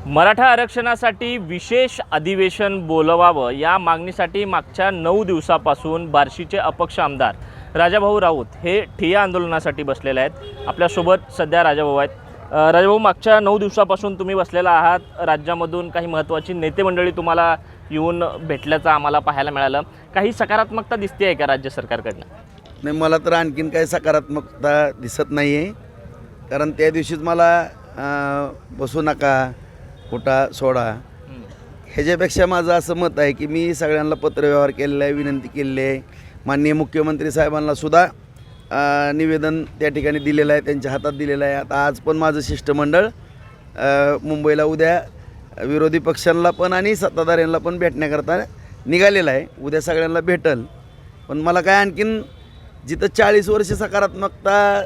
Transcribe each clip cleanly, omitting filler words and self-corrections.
मराठा आरक्षणासाठी विशेष अधिवेशन बोलवावं या मागणीसाठी मागच्या 9 दिवसापासून बार्शीचे अपक्ष आमदार राजाभाऊ राऊत हे ठिय्या आंदोलनासाठी बसलेले आहेत। आपल्यासोबत सध्या राजाभाऊ आहेत। राजाभाऊ, मागच्या 9 दिवसापासून तुम्ही बसलेला आहात। राज्यामधून काही महत्त्वाची नेते मंडळी तुम्हाला येऊन भेटल्याचं आम्हाला पाहायला मिळालं। काही सकारात्मकता दिसते आहे का राज्य सरकारकडनं? नाही, मला तर आणखीन काही सकारात्मकता दिसत नाही आहे। कारण त्या दिवशीच मला बसू नका, खोटा सोडा, ह्याच्यापेक्षा माझं असं मत आहे की मी सगळ्यांना पत्रव्यवहार केलेला आहे, विनंती केलेली आहे। माननीय मुख्यमंत्री साहेबांना सुद्धा निवेदन त्या ठिकाणी दिलेलं आहे, त्यांच्या हातात दिलेलं आहे। आता आज पण माझं शिष्टमंडळ मुंबईला उद्या विरोधी पक्षांना पण आणि सत्ताधाऱ्यांना पण भेटण्याकरता निघालेलं आहे। उद्या सगळ्यांना भेटल। पण मला काय आणखीन जिथं 40 वर्ष सकारात्मकता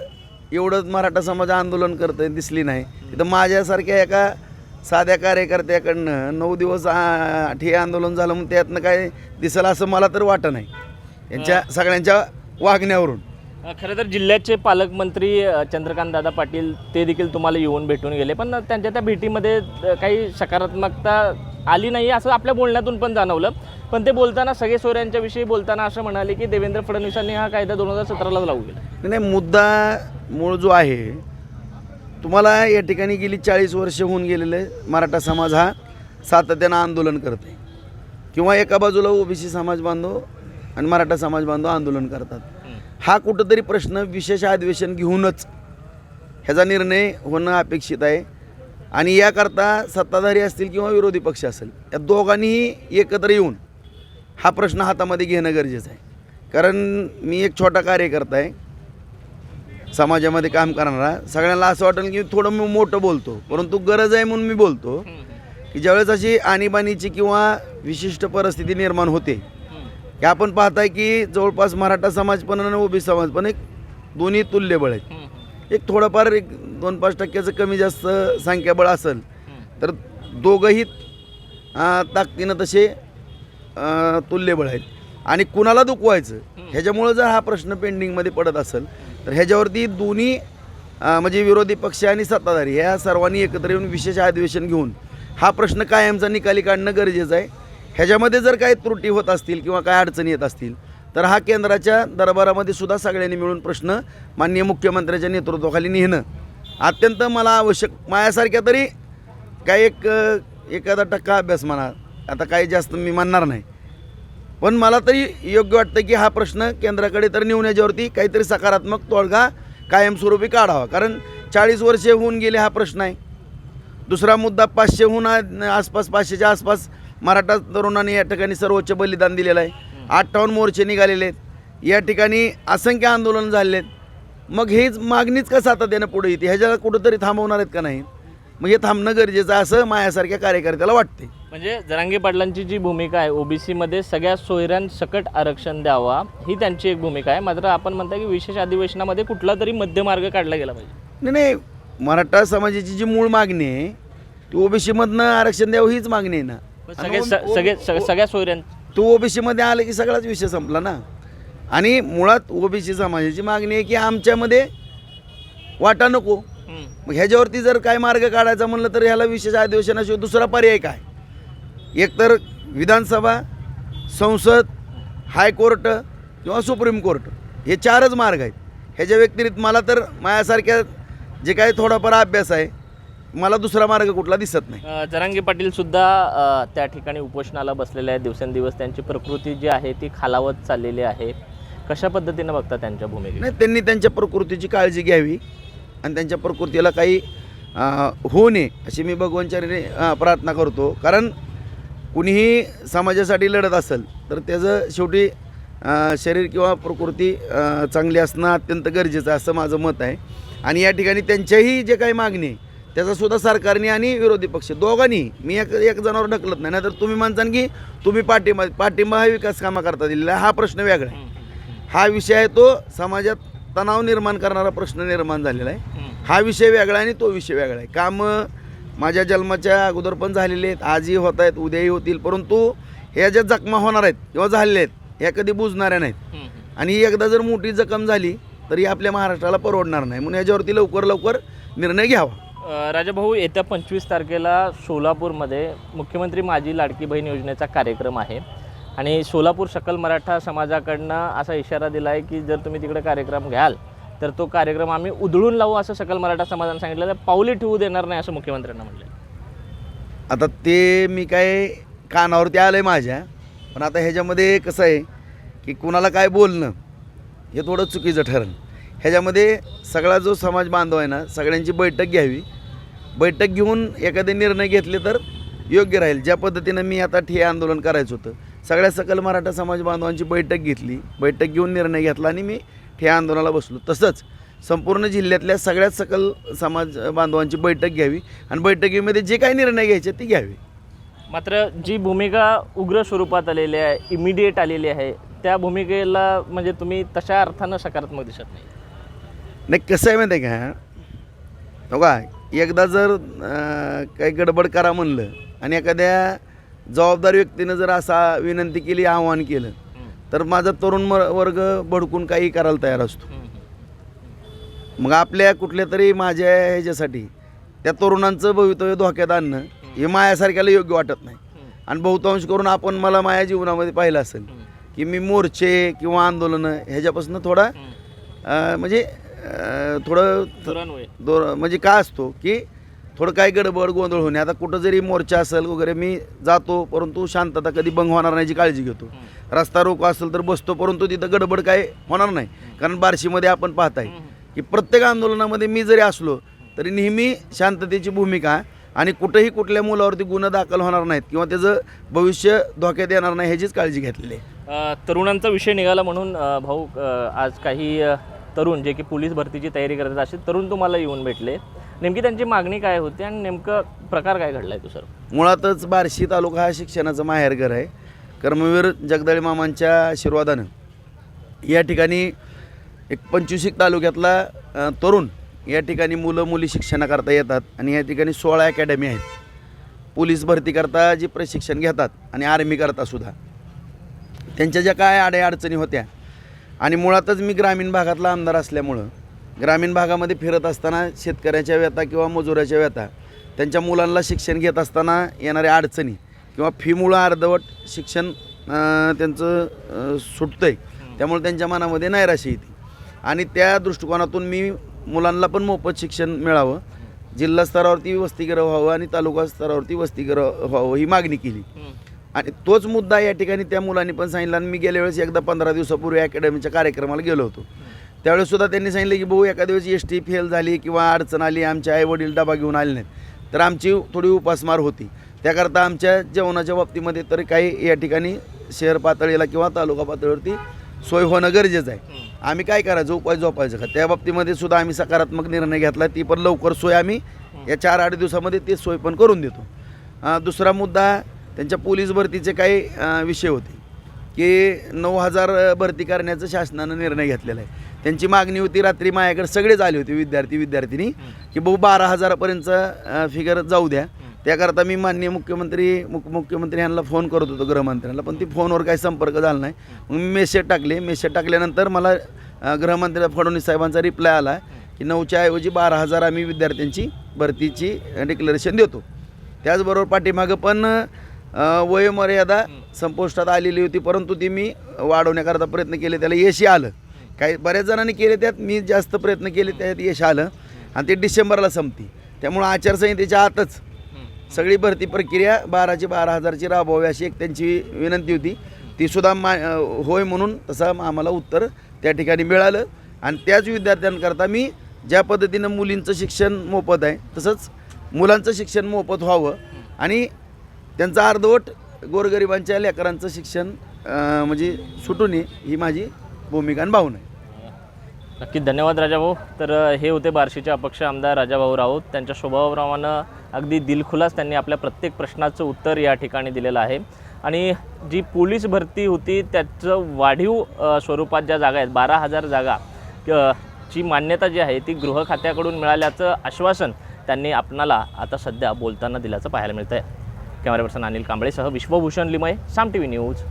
एवढं मराठा समाज आंदोलन करतं दिसली नाही, तिथं माझ्यासारख्या एका साध्या कार्यकर्त्याकडनं 9 दिवस ठिय्या आंदोलन झालं म्हणून त्यातनं काय दिसेल असं मला तर वाटत नाही यांच्या सगळ्यांच्या वागण्यावरून। खरं तर जिल्ह्याचे पालकमंत्री चंद्रकांत दादा पाटील ते देखील तुम्हाला येऊन भेटून गेले, पण त्यांच्या त्या भेटीमध्ये काही सकारात्मकता आली नाही असं आपल्या बोलण्यातून पण जाणवलं। पण ते बोलताना सगळे सोयऱ्यांच्या विषयी बोलताना असं म्हणाले की देवेंद्र फडणवीसांनी हा कायदा 2017ला लागू केला। नाही, मुद्दा मूळ जो आहे, तुम्हाला या ठिकाणी गेली 40 वर्ष होऊन गेलेले मराठा समाज हा सातत्यानं आंदोलन करते किंवा एका बाजूला ओबीसी समाज बांधव आणि मराठा समाज बांधव आंदोलन करतात। हा कुठंतरी प्रश्न विशेष अधिवेशन घेऊनच ह्याचा निर्णय होणं अपेक्षित आहे। आणि याकरता सत्ताधारी असतील किंवा विरोधी पक्ष असेल, या दोघांनीही एकत्र येऊन हा प्रश्न हातामध्ये घेणं गरजेचं आहे। कारण मी एक छोटा कार्यकर्ता आहे, समाजामध्ये काम करणारा। सगळ्यांना असं वाटेल की थोडं मी मोठं बोलतो, परंतु गरज आहे म्हणून मी बोलतो की ज्यावेळेस अशी आणीबाणीची किंवा विशिष्ट परिस्थिती निर्माण होते की आपण पाहताय की जवळपास मराठा समाज पण आणि ओबीसी समाज पण एक दोन्ही तुल्यबळ आहेत। एक थोडंफार 2-5% कमी जास्त संख्याबळ असेल तर दोघंही ताकदीनं तसे तुल्यबळ आहेत। आणि कुणाला दुखवायचं ह्याच्यामुळं जर हा प्रश्न पेंडिंगमध्ये पडत असेल तर ह्याच्यावरती दोन्ही म्हणजे विरोधी पक्ष आणि सत्ताधारी ह्या सर्वांनी एकत्र येऊन विशेष अधिवेशन घेऊन हा प्रश्न कायमचा निकाली काढणं गरजेचं आहे। ह्याच्यामध्ये जर काही त्रुटी होत असतील किंवा काय अडचणी येत असतील तर हा केंद्राच्या दरबारामध्ये सुद्धा सगळ्यांनी मिळून प्रश्न माननीय मुख्यमंत्र्यांच्या नेतृत्वाखाली नेणं अत्यंत मला आवश्यक। माझ्यासारख्या तरी काही एखादा टक्का अभ्यास म्हणा, आता काही जास्त मी म्हणणार नाही, पण मला तरी योग्य वाटतं की हा प्रश्न केंद्राकडे तर नेऊन याच्यावरती काहीतरी सकारात्मक तोडगा कायमस्वरूपी काढावा। कारण 40 वर्षे होऊन गेले हा प्रश्न आहे। दुसरा मुद्दा 500हून आसपास 500च्या आसपास मराठा तरुणांनी या ठिकाणी सर्वोच्च बलिदान दिलेलं आहे। 58 मोर्चे निघालेले आहेत, या ठिकाणी असंख्य आंदोलन झालेले आहेत। मग हेच मागणीच का सातत्यानं पुढे येते, ह्याच्याला कुठंतरी थांबवणार आहेत का नाही? मग हे थांबणं गरजेचं आहे असं माझ्यासारख्या कार्यकर्त्याला वाटते। म्हणजे जरांगे पाटलांची जी भूमिका आहे ओबीसीमध्ये सगळ्या सोयऱ्यांसकट आरक्षण द्यावा ही त्यांची एक भूमिका आहे। मात्र आपण म्हणता की विशेष अधिवेशनामध्ये कुठला तरी मध्यमार्ग काढला गेला पाहिजे। नाही, मराठा समाजाची जी मूळ मागणी आहे ती ओबीसीमधनं आरक्षण द्यावं हीच मागणी आहे ना। सगळ्या सोयऱ्यां तो ओबीसीमध्ये आलं की सगळाच विषय संपला ना। आणि मुळात ओबीसी समाजाची मागणी आहे की आमच्यामध्ये वाटा नको। मग ह्याच्यावरती जर काय मार्ग काढायचा म्हणलं तर ह्याला विशेष अधिवेशनाशिवाय दुसरा पर्याय काय? एकतर विधानसभा, संसद, हायकोर्ट किंवा सुप्रीम कोर्ट हे 4च मार्ग आहेत। ह्याच्या व्यतिरिक्त मला तर माझ्यासारख्या जे काही थोडाफार अभ्यास आहे मला दुसरा मार्ग कुठला दिसत नाही। जरांगे पाटील सुद्धा त्या ठिकाणी उपोषणाला बसलेले आहेत। दिवसेंदिवस त्यांची प्रकृती जी आहे ती खालावत चाललेली आहे। कशा पद्धतीनं बघता त्यांच्या भूमिकेत? नाही, त्यांनी त्यांच्या प्रकृतीची काळजी घ्यावी आणि त्यांच्या प्रकृतीला काही होऊ नये अशी मी भगवंताचरणी प्रार्थना करतो। कारण कुणीही समाजासाठी लढत असेल तर त्याचं शेवटी शरीर किंवा प्रकृती चांगली असणं अत्यंत गरजेचं असं माझं मत आहे। आणि या ठिकाणी त्यांच्याही जे काही मागणी आहे त्याचासुद्धा सरकारने आणि विरोधी पक्ष दोघांनी, मी एक जणावर ढकलत नाही, नाहीतर तुम्ही म्हणताल की तुम्ही पाठिंबा हा विकास कामा करता दिलेला आहे, हा प्रश्न वेगळा आहे। हा विषय आहे तो समाजात तणाव निर्माण करणारा प्रश्न निर्माण झालेला आहे। हा विषय वेगळा आणि तो विषय वेगळा आहे। कामं माझ्या जन्माच्या अगोदर पण झालेले आहेत, आजही होत आहेत, उद्याही होतील, परंतु ह्या ज्या जखमा होणार आहेत किंवा झालेल्या आहेत ह्या कधी बुजणाऱ्या नाहीत। आणि एकदा जर मोठी जखम झाली तरी आपल्या महाराष्ट्राला परवडणार नाही, म्हणून याच्यावरती लवकर निर्णय घ्यावा। राजाभाऊ, येत्या 25 तारखेला सोलापूरमध्ये मुख्यमंत्री माझी लाडकी बहीण योजनेचा कार्यक्रम आहे आणि सोलापूर सकल मराठा समाजाकडनं असा इशारा दिला आहे की जर तुम्ही तिकडे कार्यक्रम घ्याल तर तो कार्यक्रम आम्ही उधळून लावू असं सकल मराठा समाजाने सांगितलं. पाऊली ठेवू देणार नाही असं मुख्यमंत्र्यांना म्हटलं. आता ते मी काय कानावरती आलं आहे माझ्या, पण आता ह्याच्यामध्ये कसं आहे की कुणाला काय बोलणं हे थोडं चुकीचं ठरेल. ह्याच्यामध्ये सगळा जो समाज बांधव आहे ना, सगळ्यांची बैठक घ्यावी. बैठक घेऊन एखादे निर्णय घेतले तर योग्य राहील. ज्या पद्धतीनं मी आता ठिय्या आंदोलन करायचं होतं, सगळ्या सकल मराठा समाज बांधवांची बैठक घेतली, बैठक घेऊन निर्णय घेतला आणि मी ठिय्या आंदोलनाला बसलो. तसंच संपूर्ण जिल्ह्यातल्या सगळ्याच सकल समाज बांधवांची बैठक घ्यावी आणि बैठकीमध्ये जे काही निर्णय घ्यायचे ते घ्यावे. मात्र जी भूमिका उग्र स्वरूपात आलेली आहे, इमिडिएट आलेली आहे, त्या भूमिकेला म्हणजे तुम्ही तशा अर्थानं सकारात्मक दिसत नाही. नाही, कसं आहे माहिती आहे का, हो का, एकदा जर काही गडबड करा म्हणलं आणि एखाद्या जबाबदार व्यक्तीनं जर असा विनंती केली, आव्हान केलं, तर माझा तरुण वर्ग भडकून काही करायला तयार असतो. मग आपल्या कुठल्या तरी माझ्या ह्याच्यासाठी त्या तरुणांचं भवितव्य धोक्यात आणणं हे मायासारख्याला योग्य वाटत नाही. आणि बहुतांश करून आपण मला माझ्या जीवनामध्ये पाहिलं असेल की मी मोर्चे किंवा आंदोलनं ह्याच्यापासून थोडा म्हणजे थोडं म्हणजे काय असतो की थोडं काय गडबड गोंधळ होणे. आता कुठं जरी मोर्चा असेल वगैरे मी जातो, परंतु शांतता कधी भंग होणार नाही याची काळजी घेतो. रस्ता रोको असेल तर बसतो, परंतु तिथं गडबड काय होणार नाही. कारण बार्शीमध्ये आपण पाहताय की प्रत्येक आंदोलनामध्ये मी जरी असलो तरी नेहमी शांततेची भूमिका आणि कुठंही कुठल्या मुलावरती गुन्हा दाखल होणार नाहीत किंवा त्याचं भविष्य धोक्यात येणार नाही ह्याचीच काळजी घेतलेली आहे. तरुणांचा विषय निघाला म्हणून भाऊ, आज काही तरुण जे की पोलीस भरतीची तयारी करतात असे तरुण तुम्हाला येऊन भेटले. नेमकी त्यांची मागणी काय होती आणि नेमकं प्रकार काय घडला आहे तो सर? मुळातच बार्शी तालुका हा शिक्षणाचं माहेरघर आहे. कर्मवीर जगदाळे मामांच्या आशीर्वादानं या ठिकाणी एक 25 तालुक्यातला तरुण या ठिकाणी मुलं मुली शिक्षणाकरता येतात आणि या ठिकाणी 16 अकॅडमी आहेत. पोलीस भरतीकरता जी प्रशिक्षण घेतात आणि आर्मीकरता सुद्धा त्यांच्या ज्या काय अडचणी होत्या. आणि मुळातच मी ग्रामीण भागातला आमदार असल्यामुळं ग्रामीण भागामध्ये फिरत असताना शेतकऱ्याच्या व्यथा किंवा मजुराच्या व्यथा, त्यांच्या मुलांना शिक्षण घेत असताना येणाऱ्या अडचणी किंवा फीमुळं अर्धवट शिक्षण त्यांचं सुटतं आहे, त्यामुळे त्यांच्या मनामध्ये नैराश्य येते. आणि त्या दृष्टिकोनातून मी मुलांना पण मोफत शिक्षण मिळावं, जिल्हा स्तरावरती वसतिगृह व्हावं आणि तालुका स्तरावरती वसतिगृह व्हावं ही मागणी केली. आणि तोच मुद्दा या ठिकाणी त्या मुलांनी पण सांगितला. आणि मी गेल्या वेळेस एकदा 15 दिवसापूर्वी अकॅडमीच्या कार्यक्रमाला गेलो होतो, त्यावेळेससुद्धा त्यांनी सांगितलं की भाऊ एखाद्या वेळेस ST फेल झाली किंवा अडचण आली, आमचे आईवडील डबा घेऊन आले नाहीत तर आमची थोडी उपासमार होती. त्याकरता आमच्या जेवणाच्या बाबतीमध्ये तरी काही या ठिकाणी शहर पातळीला किंवा तालुका पातळीवरती सोय होणं गरजेचं आहे. आम्ही काय करायचं, उपाय झोपायचं का, त्या बाबतीमध्ये सुद्धा आम्ही सकारात्मक निर्णय घेतला. ती पण लवकर सोय आम्ही या 4-8 दिवसामध्ये ती सोय पण करून देतो. दुसरा मुद्दा, त्यांच्या पोलीस भरतीचे काही विषय होते की 9,000 भरती करण्याचं शासनानं निर्णय घेतलेला आहे. त्यांची मागणी होती, रात्री माझ्याकडे सगळेच आले होते विद्यार्थी की भाऊ 12,000पर्यंतचा फिगर जाऊ द्या. त्याकरता मी माननीय मुख्यमंत्री यांना फोन करत होतो, गृहमंत्र्यांना, पण ती फोनवर काही संपर्क झाला नाही. मग मी मेसेज टाकल्यानंतर मला गृहमंत्री फडणवीस साहेबांचा रिप्लाय आला की 9च्या ऐवजी 12,000 आम्ही विद्यार्थ्यांची भरतीची डिक्लेरेशन देतो. त्याचबरोबर पाठीमागं पण वयोमर्यादा संपुष्टात आलेली होती, परंतु ती मी वाढवण्याकरता प्रयत्न केले, त्याला यश आलं. काही बऱ्याच जणांनी केले, त्यात मी जास्त प्रयत्न केले, त्यात यश आलं आणि ते डिसेंबरला संपती. त्यामुळं आचारसंहितेच्या आतच सगळी भरती प्रक्रिया 12,000ची राबवावी अशी एक त्यांची विनंती होती. तीसुद्धा होय म्हणून तसं आम्हाला उत्तर त्या ठिकाणी मिळालं. आणि त्याच विद्यार्थ्यांकरता मी ज्या पद्धतीनं मुलींचं शिक्षण मोफत आहे तसंच मुलांचं शिक्षण मोफत व्हावं आणि त्यांचं अर्धवट गोरगरिबांच्या लेकरांचं शिक्षण म्हणजे सुटू नये ही माझी भूमिका आणि भावना आहे. नक्की धन्यवाद राजाभाऊ. तर हे होते बार्शीचे अपक्ष आमदार राजाभाऊ राऊत. त्यांच्या स्वभावाप्रमाणे अगदी दिलखुलास त्यांनी आपल्या प्रत्येक प्रश्नाचं उत्तर या ठिकाणी दिलेलं आहे. आणि जी पोलीस भरती होती त्याचं वाढीव स्वरूपात ज्या जागा आहेत 12,000 जागा ची मान्यता जी आहे ती गृह खात्याकडून मिळाल्याचं आश्वासन त्यांनी आपणाला आता सध्या बोलताना दिल्याचं पाहायला मिळतं आहे. कॅमेरा पर्सन अनिल कांबळेसह विश्वभूषण लिमये, साम TV न्यूज,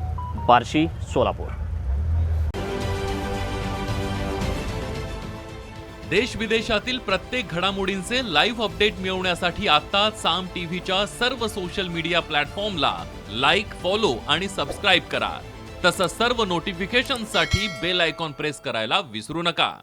बार्शी, सोलापूर. देश विदेशातील प्रत्येक घडामोडींचे लाईव्ह अपडेट मिळवण्यासाठी आता साम टीव्हीच्या सर्व सोशल मीडिया प्लॅटफॉर्मला लाईक, फॉलो आणि सबस्क्राईब करा. तसंच सर्व नोटिफिकेशनसाठी बेल आयकॉन प्रेस करायला विसरू नका.